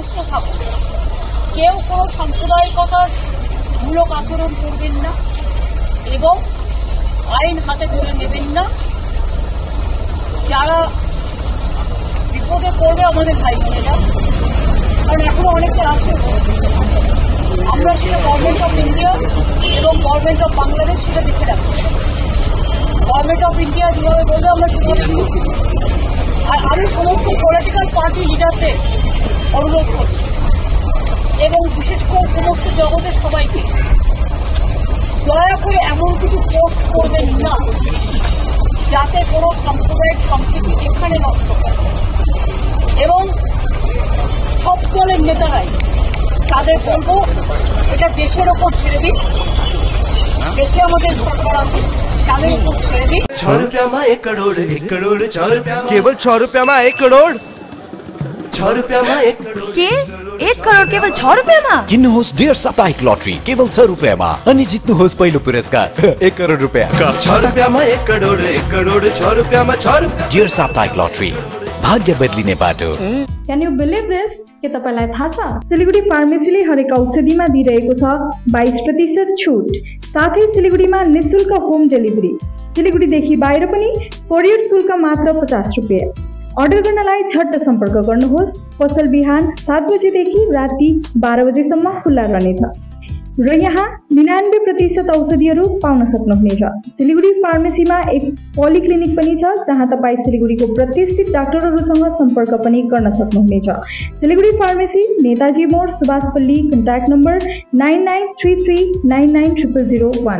সুস্থ থাকুন। কেউ কোনো সাম্প্রদায়িকতার মূলক আচরণ করবেন না এবং আইন হাতে তুলে নেবেন না। যারা বিপদে পড়বে আমাদের ভাই বোনেরা, কারণ এখনো অনেকে আছে, আমরা সেটা গভর্নমেন্ট অফ ইন্ডিয়া এবং গভর্নমেন্ট অফ বাংলাদেশ সেটা দেখে রাখবো। গভর্নমেন্ট অফ ইন্ডিয়া যেভাবে বলবে আমরা সেভাবে করব। আর আমি সমস্ত পলিটিক্যাল পার্টি লিডারদের অনুরোধ করছি এবং বিশেষ করে সমস্ত জগতের সবাইকে, দয়া করে এমন কিছু পোস্ট করবেন না যাতে কোনো সাম্প্রদায়িক সম্প্রীতি এখানে নষ্ট হয়। এবং সব দলের নেতারাই তাদের বলবো এটা দেশের ওপর ছেড়ে দিন, দেশে আমাদের সরকার আছে, তাদের উপর ছেড়ে দিন। 6 रुपया में 1 करोड़ 6 रुपया केवल 6 रुपया में 1 करोड़ 6 रुपया में 1 करोड़ के 1 करोड़ केवल 6 रुपैयाँमा? किन्नुहोस् डेढ साप्ताहिक लटरी केवल 6 रुपैयाँमा अनि जित्नुहोस् पहिलो पुरस्कार 1 करोड रुपैयाँ। 6 रुपया में 1 करोड़ 6 रुपया में 6 रुपया। डेढ साप्ताहिक लटरी भाग्य बदलिने बाटो। Can you believe this? के तपाईलाई थाहा छ सिलिगुडी फार्मेसीले हरेक औषधिमा दिइरहेको छ 22% छुट, साथै सिलिगुडीमा निशुल्क होम डेलिभरी। सिलिगुडीदेखि बाहिर पनि कोरियर शुल्क मात्र 50 रुपैयाँ। अर्डर गर्नलाई झट्ट सम्पर्क गर्नुहोस्। पसल बिहान 7 बजेदेखि राति 12 बजेसम्म खुल्ला रहनेछ र यहाँ 99% औषधिहरू पाउन सक्नुहुनेछ। सिलिगुडी फार्मेसीमा एक पोलिक्लिनिक पनि छ जहाँ तपाईँ सिलिगुडीको प्रतिष्ठित डाक्टरहरूसँग सम्पर्क पनि गर्न सक्नुहुनेछ। Siliguri pharmacy, Netaji More, Subhashpalli. Contact number 9933990001।